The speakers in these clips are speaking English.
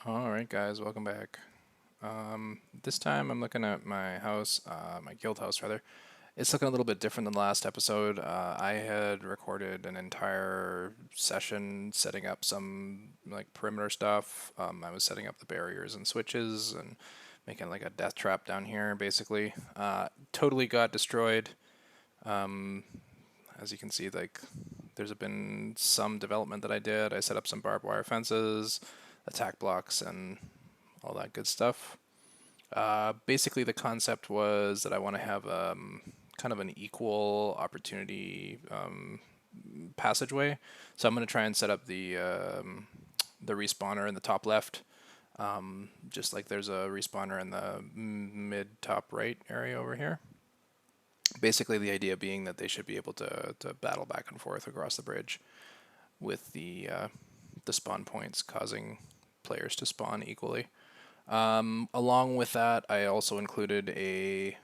Alright guys, welcome back. This time I'm looking at my house, my guild house rather. It's looking a little bit different than the last episode. I had recorded an entire session setting up some like perimeter stuff. I was setting up the barriers and switches and making like a death trap down here basically. Totally got destroyed. Um, as you can see, like there's been some development that I did. I set up some barbed wire fences, attack blocks, and all that good stuff. Basically, the concept was that I want to have kind of an equal opportunity passageway. So I'm going to try and set up the respawner in the top left, just like there's a respawner in the mid top right area over here. Basically, the idea being that they should be able to battle back and forth across the bridge with the spawn points causing players to spawn equally. Along with that, I also included it's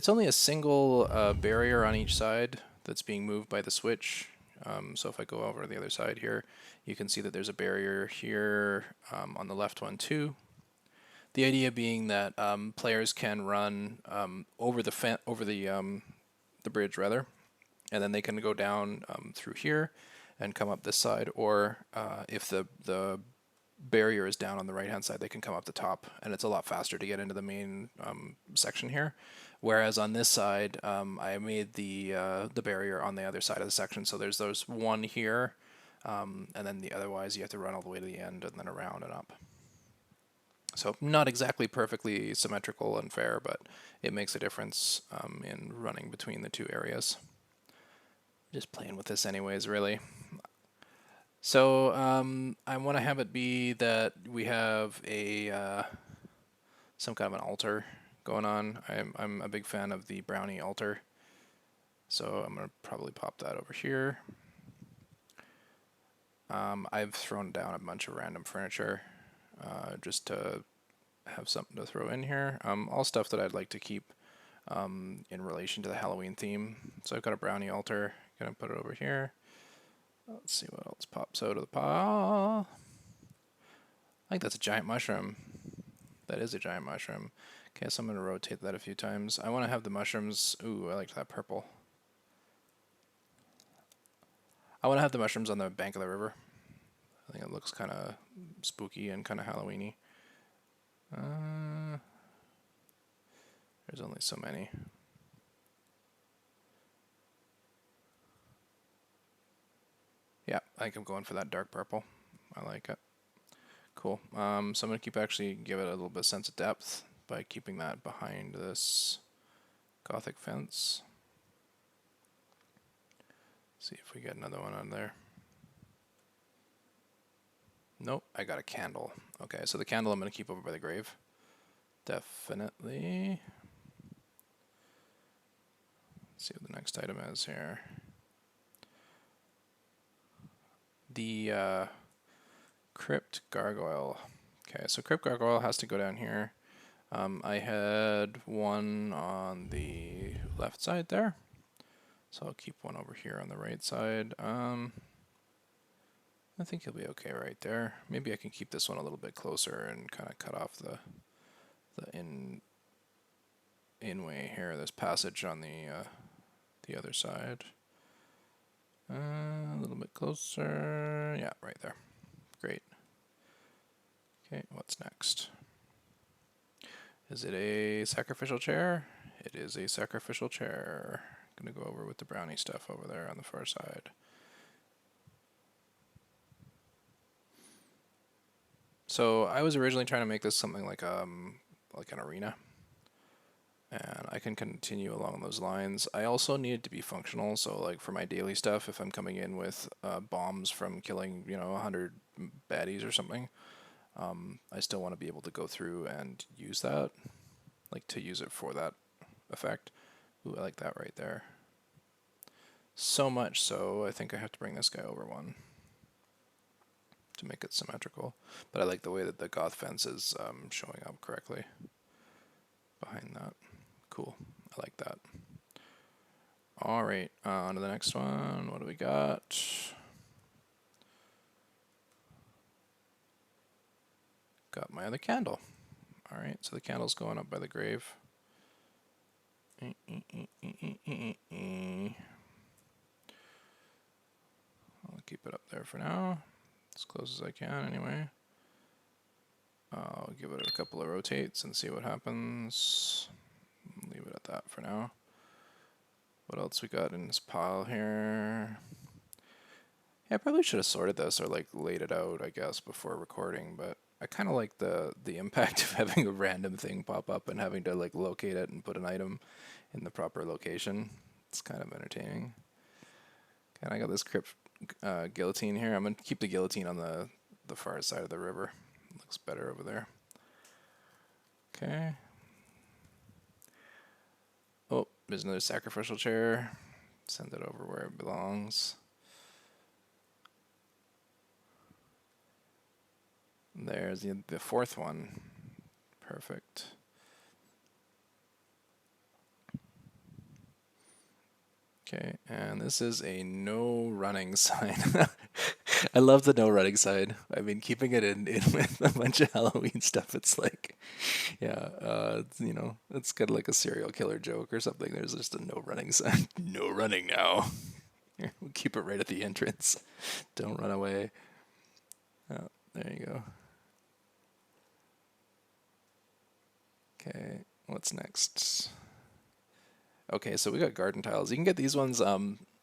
only a single barrier on each side that's being moved by the switch. So if I go over to the other side here, you can see that there's a barrier here on the left one too. The idea being that players can run over the bridge rather, and then they can go down through here and come up this side, or if the barrier is down on the right hand side, they can come up the top, and it's a lot faster to get into the main section here. Whereas on this side, I made the barrier on the other side of the section, so there's one here, and then otherwise you have to run all the way to the end and then around and up. So not exactly perfectly symmetrical and fair, but it makes a difference in running between the two areas. Just playing with this anyways, really. So I want to have it be that we have a some kind of an altar going on. I'm a big fan of the brownie altar, so I'm gonna probably pop that over here. I've thrown down a bunch of random furniture just to have something to throw in here. All stuff that I'd like to keep in relation to the Halloween theme. So I've got a brownie altar. Gonna put it over here. Let's see what else pops out of the pile. I think that's a giant mushroom. That is a giant mushroom. Okay, so I'm going to rotate that a few times. I want to have the mushrooms. Ooh, I liked that purple. I want to have the mushrooms on the bank of the river. I think it looks kind of spooky and kind of Halloween-y. There's only so many. Yeah, I think I'm going for that dark purple. I like it. Cool. So I'm going to keep actually give it a little bit of sense of depth by keeping that behind this gothic fence. See if we get another one on there. Nope, I got a candle. Okay, so the candle I'm going to keep over by the grave. Definitely. Let's see what the next item is here. The Crypt Gargoyle. Okay, so Crypt Gargoyle has to go down here. I had one on the left side there, so I'll keep one over here on the right side. I think he'll be okay right there. Maybe I can keep this one a little bit closer and kind of cut off the in way here. This passage on the other side. A little bit closer. Yeah, right there. Great. Okay, what's next? Is it a sacrificial chair? It is a sacrificial chair. I'm gonna go over with the brownie stuff over there on the far side. So I was originally trying to make this something like an arena, and I can continue along those lines. I also need it to be functional, so like for my daily stuff, if I'm coming in with bombs from killing 100 baddies or something, I still want to be able to go through and use that, like to use it for that effect. Ooh, I like that right there. So much so, I think I have to bring this guy over one to make it symmetrical. But I like the way that the goth fence is showing up correctly behind that. Cool. I like that. Alright, on to the next one. What do we got? got my other candle. All right, so the candle's going up by the grave. I'll keep it up there for now, as close as I can anyway. I'll give it a couple of rotates and see what happens. Leave it at that for now. What else we got in this pile here? Yeah, I probably should have sorted this or like laid it out, I guess, before recording, but I kind of like the impact of having a random thing pop up and having to like locate it and put an item in the proper location. It's kind of entertaining. And I got this crypt guillotine here. I'm gonna keep the guillotine on the far side of the river. Looks better over there. Okay. Oh, there's another sacrificial chair. Send it over where it belongs. There's the fourth one. Perfect. Okay, and this is a no running sign. I love the no running sign. I mean, keeping it in with a bunch of Halloween stuff, it's like, yeah, you know, it's kind of like a serial killer joke or something. There's just a no running sign. No running now. Here, we'll keep it right at the entrance. Don't run away. Oh, there you go. Okay, what's next? Okay, so we got garden tiles. You can get these ones.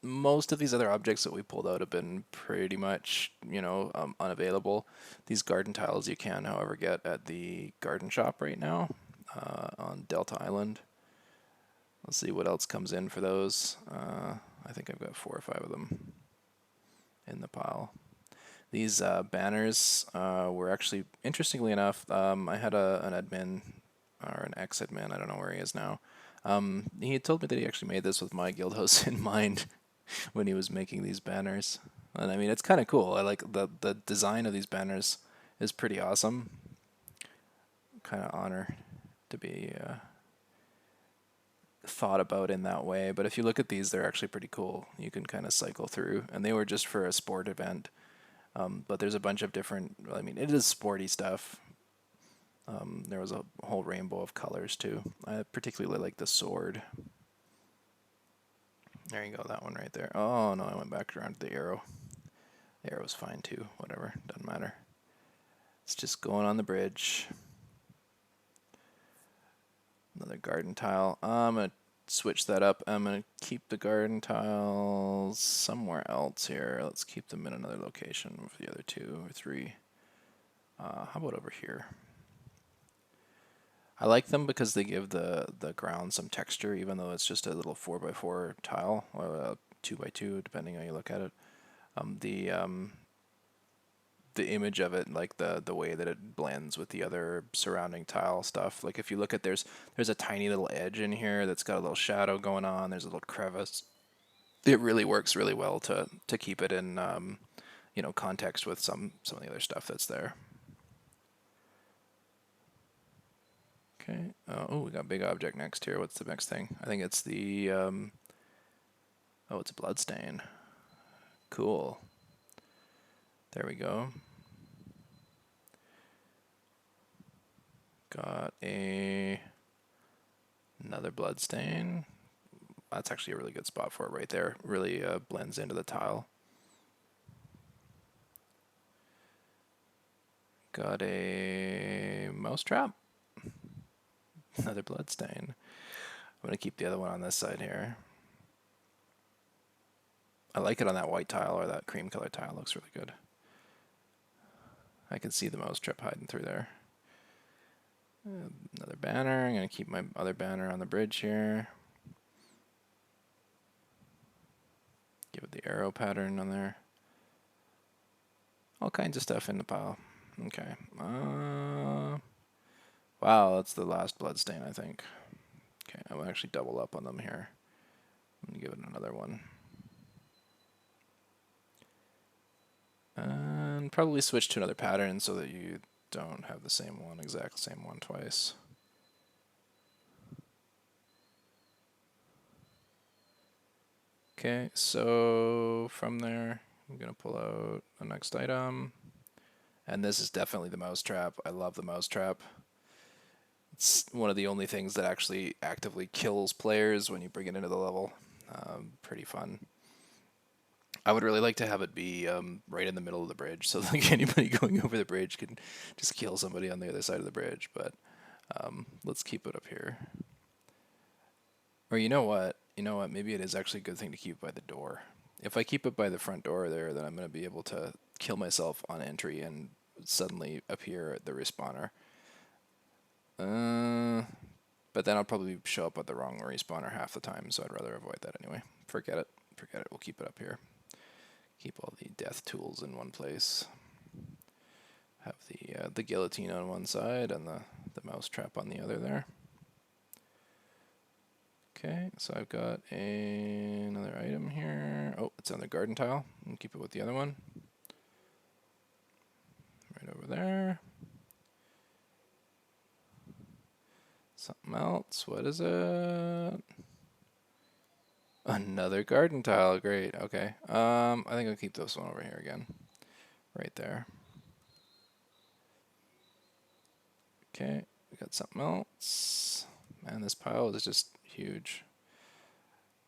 Most of these other objects that we pulled out have been pretty much, you know, unavailable. These garden tiles you can, however, get at the garden shop right now on Delta Island. Let's see what else comes in for those. I think I've got 4 or 5 of them in the pile. These banners were actually, interestingly enough, I had an admin, or an ex-admin, I don't know where he is now. He had told me that he actually made this with my guild host in mind when he was making these banners. And I mean, it's kind of cool. I like the design of these banners is pretty awesome. Kind of honor to be thought about in that way. But if you look at these, they're actually pretty cool. You can kind of cycle through, and they were just for a sport event. But there's a bunch of different, I mean, it is sporty stuff. There was a whole rainbow of colors too. I particularly like the sword. There you go, that one right there. Oh no, I went back around to the arrow. The arrow's fine too, whatever, doesn't matter. It's just going on the bridge. Another garden tile. I'm going to switch that up. I'm going to keep the garden tiles somewhere else here. Let's keep them in another location for the other 2 or 3. How about over here? I like them because they give the ground some texture, even though it's just a little 4x4 tile, or a 2x2, depending on how you look at it. The image of it, like the way that it blends with the other surrounding tile stuff. Like if you look at, there's a tiny little edge in here that's got a little shadow going on. There's a little crevice. It really works really well to keep it in you know, context with some of the other stuff that's there. Okay. Oh, we got a big object next here. What's the next thing? I think it's the oh, it's a bloodstain. Cool. There we go. Got another bloodstain. That's actually a really good spot for it right there. Really blends into the tile. Got a mousetrap. Another bloodstain. I'm going to keep the other one on this side here. I like it on that white tile, or that cream color tile. Looks really good. I can see the mousetrap hiding through there. Another banner. I'm going to keep my other banner on the bridge here. Give it the arrow pattern on there. All kinds of stuff in the pile. Okay. Wow, that's the last bloodstain, I think. Okay, I'm gonna actually double up on them here. I'm gonna give it another one. And probably switch to another pattern so that you don't have the same one, exact same one twice. Okay, so from there, I'm gonna pull out the next item. And this is definitely the mousetrap. I love the mousetrap. It's one of the only things that actually actively kills players when you bring it into the level. Pretty fun. I would really like to have it be right in the middle of the bridge, so like anybody going over the bridge can just kill somebody on the other side of the bridge. But let's keep it up here. Or you know what? You know what? Maybe it is actually a good thing to keep by the door. If I keep it by the front door there, then I'm going to be able to kill myself on entry and suddenly appear at the respawner. But then I'll probably show up at the wrong respawner half the time, so I'd rather avoid that anyway. Forget it. Forget it. We'll keep it up here. Keep all the death tools in one place. Have the guillotine on one side and the mouse trap on the other there. Okay, so I've got another item here. Oh, it's on the garden tile. I'll keep it with the other one. Right over there. Something else. What is it? Another garden tile. Great. Okay. I think I'll keep this one over here again. Right there. Okay. We got something else. Man, this pile is just huge.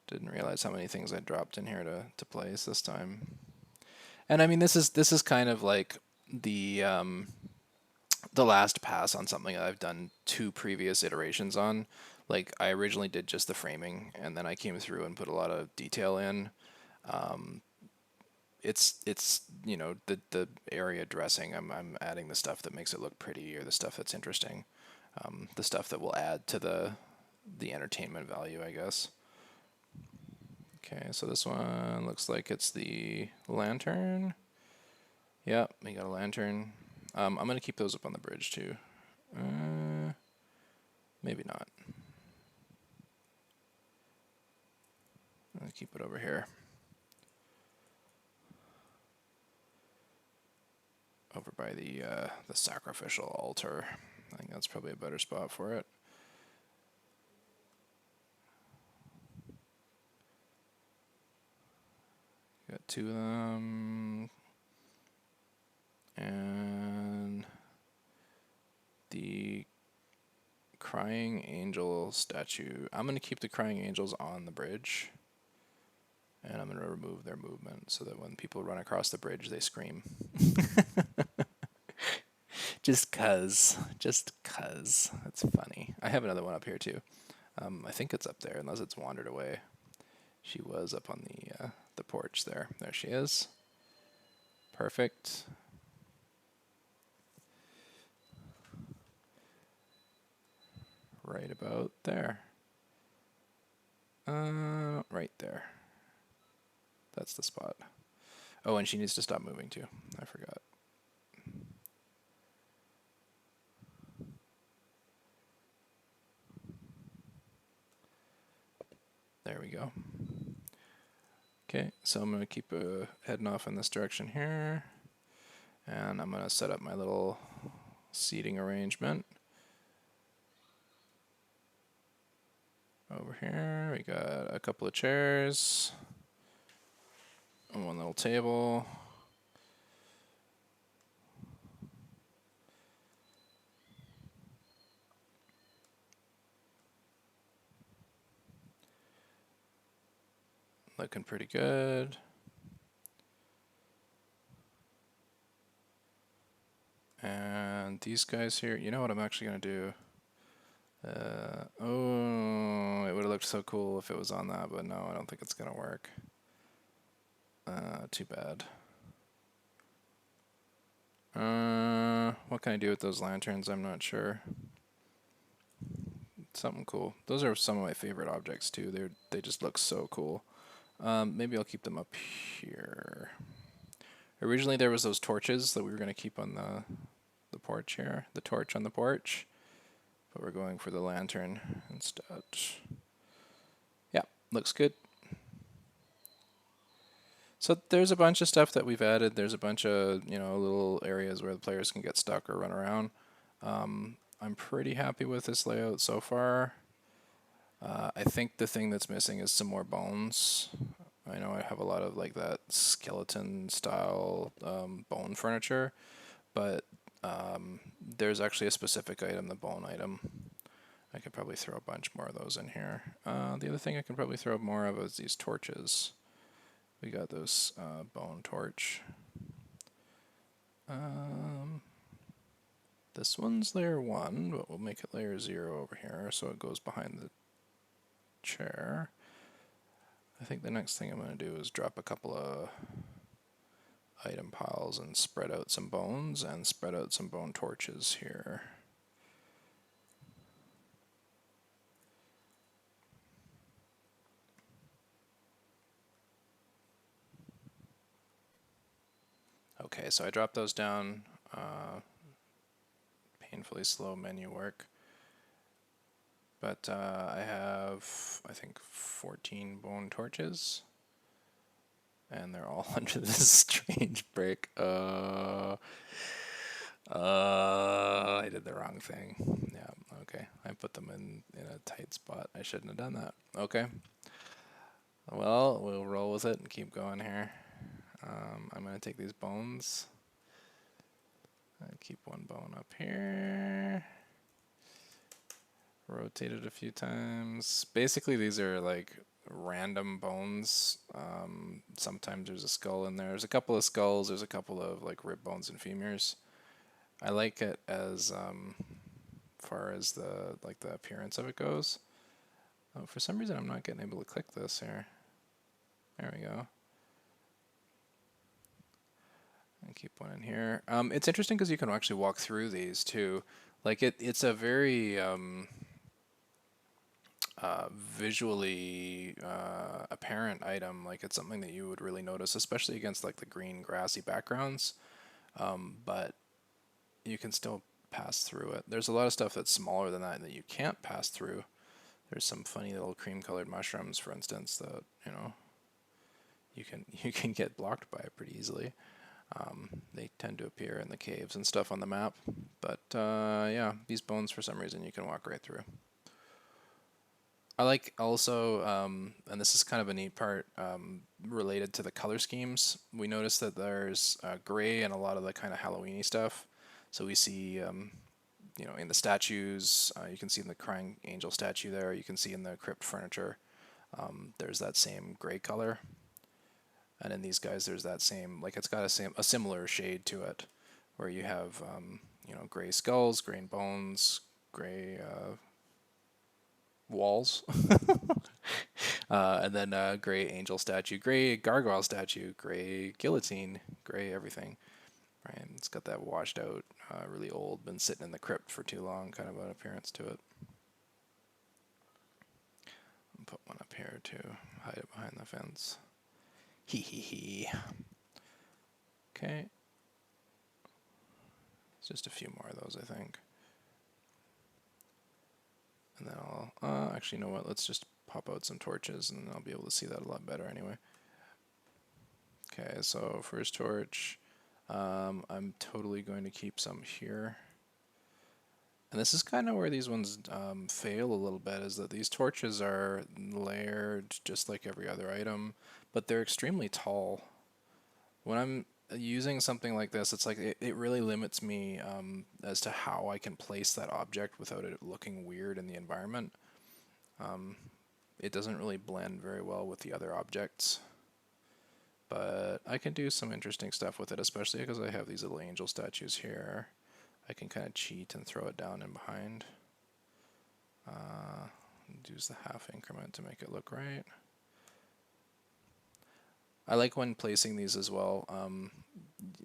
Didn't realize how many things I dropped in here to place this time. And I mean, this is kind of like the last pass on something that I've done 2 previous iterations on. Like I originally did just the framing, and then I came through and put a lot of detail in. It's you know the area dressing. I'm adding the stuff that makes it look pretty, or the stuff that's interesting, the stuff that will add to the entertainment value, I guess. Okay, so this one looks like it's the lantern. Yep, we got a lantern. I'm gonna keep those up on the bridge too. Maybe not. I'll keep it over here. Over by the sacrificial altar. I think that's probably a better spot for it. Got 2 of them. And the crying angel statue. I'm going to keep the crying angels on the bridge. And I'm going to remove their movement so that when people run across the bridge, they scream. Just cuz. That's funny. I have another one up here too. I think it's up there, unless it's wandered away. She was up on the porch there. There she is. Perfect. Right about there. Right there. That's the spot. Oh, and she needs to stop moving too. I forgot. There we go. Okay, so I'm going to keep heading off in this direction here. And I'm going to set up my little seating arrangement. Over here, we got a couple of chairs. And one little table. Looking pretty good. And these guys here, you know what I'm actually going to do? Oh, it would have looked so cool if it was on that, but no, I don't think it's going to work. Too bad. What can I do with those lanterns? I'm not sure. Something cool. Those are some of my favorite objects too. They just look so cool. Maybe I'll keep them up here. Originally there was those torches that we were going to keep on the porch here. The torch on the porch. But we're going for the lantern instead. Yeah, looks good. So there's a bunch of stuff that we've added. There's a bunch of, little areas where the players can get stuck or run around. I'm pretty happy with this layout so far. I think the thing that's missing is some more bones. I know I have a lot of like that skeleton style bone furniture, but there's actually a specific item, the bone item. I could probably throw a bunch more of those in here. The other thing I can probably throw more of is these torches. We got this bone torch. This one's layer 1, but we'll make it layer 0 over here so it goes behind the chair. I think the next thing I'm going to do is drop a couple of item piles and spread out some bones and spread out some bone torches here. Okay, so I dropped those down. Painfully slow menu work. But I have, I think, 14 bone torches. And they're all under this strange brick. I did the wrong thing. Yeah, okay. I put them in a tight spot. I shouldn't have done that. Okay. Well, we'll roll with it and keep going here. I'm going to take these bones. I'll keep one bone up here. Rotate it a few times. Basically, these are like random bones. Sometimes there's a skull in there. There's a couple of skulls. There's a couple of like rib bones and femurs. I like it as far as the appearance of it goes. Oh, for some reason, I'm not getting able to click this here. There we go. And keep one in here. It's interesting because you can actually walk through these too. Like it's a very visually apparent item. Like it's something that you would really notice, especially against like the green grassy backgrounds. But you can still pass through it. There's a lot of stuff that's smaller than that you can't pass through. There's some funny little cream-colored mushrooms, for instance, that you can get blocked by pretty easily. They tend to appear in the caves and stuff on the map. But yeah, these bones, for some reason, you can walk right through. I like also, and this is kind of a neat part, related to the color schemes. We notice that there's gray and a lot of the kind of Halloween-y stuff. So we see, in the statues, you can see in the crying angel statue there, you can see in the crypt furniture, there's that same gray color. And in these guys, there's that same, like it's got a similar shade to it, where you have, gray skulls, gray bones, gray walls, and then gray angel statue, gray gargoyle statue, gray guillotine, gray everything. Right, it's got that washed out, really old, been sitting in the crypt for too long kind of an appearance to it. I'll put one up here to hide it behind the fence. Hee hee hee. Okay. It's just a few more of those, I think. And then I'll, actually, you know what, let's just pop out some torches and I'll be able to see that a lot better anyway. Okay, so first torch, I'm totally going to keep some here. And this is kind of where these ones fail a little bit, is that these torches are layered just like every other item, but they're extremely tall. When I'm using something like this, it's like it really limits me as to how I can place that object without it looking weird in the environment. It doesn't really blend very well with the other objects, but I can do some interesting stuff with it, especially because I have these little angel statues here. I can kind of cheat and throw it down in behind. Use the half increment to make it look right. I like when placing these as well.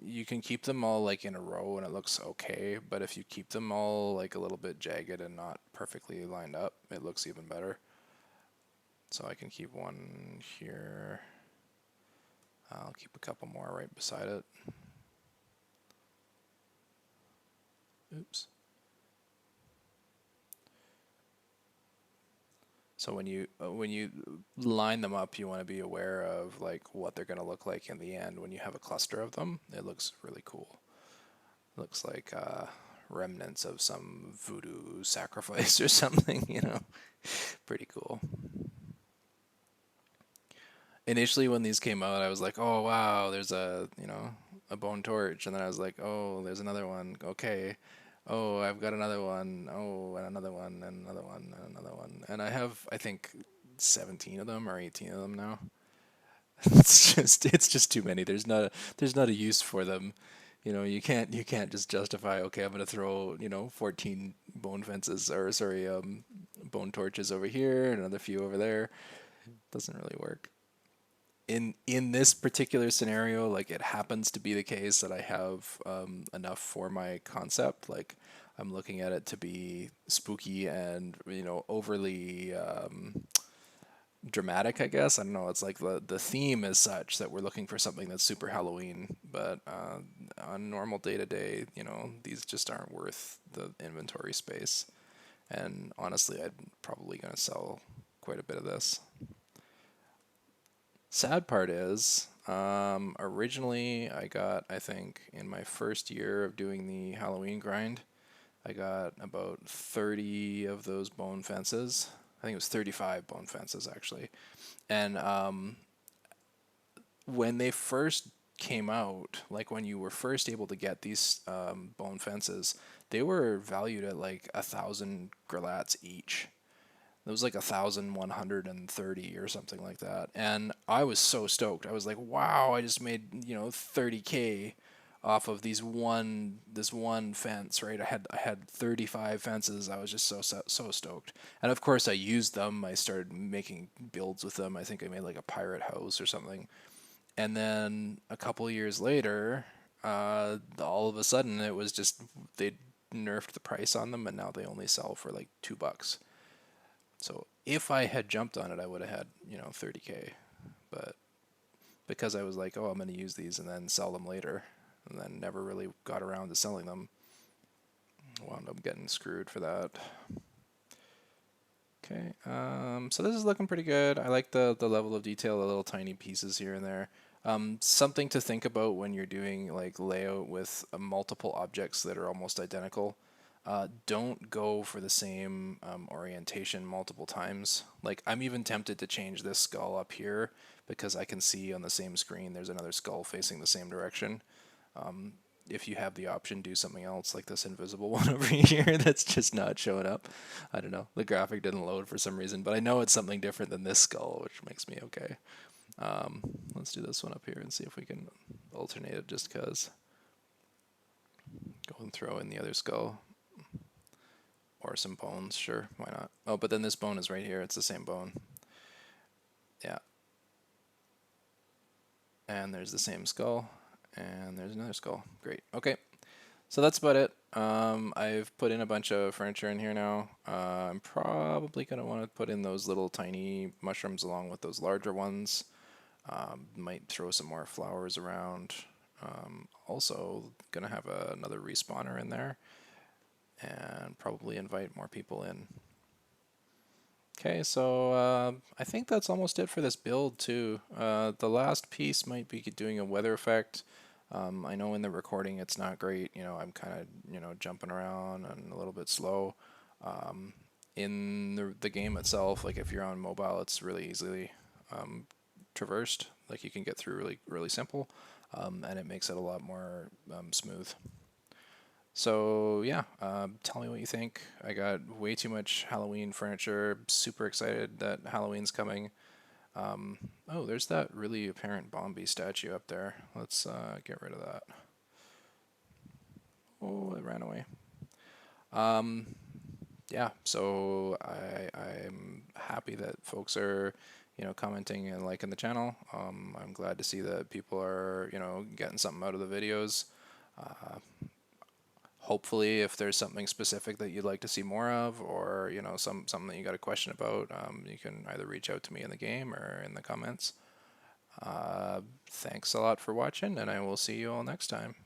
You can keep them all like in a row and it looks okay, but if you keep them all like a little bit jagged and not perfectly lined up, it looks even better. So I can keep one here. I'll keep a couple more right beside it. Oops. So when you line them up, you want to be aware of like what they're going to look like in the end. When you have a cluster of them, it looks really cool. Looks like remnants of some voodoo sacrifice or something, Pretty cool. Initially, when these came out, I was like, oh wow, there's a a bone torch, and then I was like, oh, there's another one. Okay. Oh, I've got another one. Oh, and another one, and another one, and another one. And I have, I think, 17 of them or 18 of them now. It's just too many. There's not a use for them. You can't just justify, okay, I'm gonna throw, 14 bone fences, or sorry, bone torches over here and another few over there. Doesn't really work. In this particular scenario, like, it happens to be the case that I have enough for my concept. Like, I'm looking at it to be spooky and, overly dramatic, I guess. I don't know. It's like the theme is such that we're looking for something that's super Halloween, but on normal day to day, these just aren't worth the inventory space. And honestly, I'm probably gonna sell quite a bit of this. Sad part is, originally I got, I think, in my first year of doing the Halloween grind, I got about 30 of those bone fences. I think it was 35 bone fences, actually. And when they first came out, like when you were first able to get these bone fences, they were valued at like 1,000 grelats each. It was like 1,130 or something like that. And I was so stoked. I was like, wow, I just made, 30K off of this one fence, right? I had 35 fences. I was just so stoked. And of course I used them. I started making builds with them. I think I made like a pirate house or something. And then a couple years later, all of a sudden it was just they nerfed the price on them, and now they only sell for like $2. So if I had jumped on it, I would have had, 30K. But because I was like, oh, I'm going to use these and then sell them later, and then never really got around to selling them, wound up getting screwed for that. Okay, so this is looking pretty good. I like the level of detail, the little tiny pieces here and there. Something to think about when you're doing like layout with multiple objects that are almost identical. Don't go for the same orientation multiple times. Like, I'm even tempted to change this skull up here because I can see on the same screen there's another skull facing the same direction. If you have the option, do something else, like this invisible one over here that's just not showing up. I don't know. The graphic didn't load for some reason, but I know it's something different than this skull, which makes me okay. Let's do this one up here and see if we can alternate it just because. Go and throw in the other skull. Or some bones, sure, why not? Oh, but then this bone is right here. It's the same bone. Yeah. And there's the same skull. And there's another skull. Great. Okay. So that's about it. I've put in a bunch of furniture in here now. I'm probably going to want to put in those little tiny mushrooms along with those larger ones. Might throw some more flowers around. Also, going to have another respawner in there. And probably invite more people in. Okay, so I think that's almost it for this build too. The last piece might be doing a weather effect. I know in the recording it's not great. I'm kind of, jumping around and a little bit slow. In the game itself, like if you're on mobile, it's really easily traversed. Like you can get through really, really simple, and it makes it a lot more smooth. So yeah, tell me what you think. I got way too much Halloween furniture. Super excited that Halloween's coming. Oh, there's that really apparent Bombi statue up there. Let's get rid of that. Oh, it ran away. Yeah, so I'm happy that folks are, commenting and liking the channel. I'm glad to see that people are, getting something out of the videos. Hopefully, if there's something specific that you'd like to see more of, or something that you got a question about, you can either reach out to me in the game or in the comments. Thanks a lot for watching, and I will see you all next time.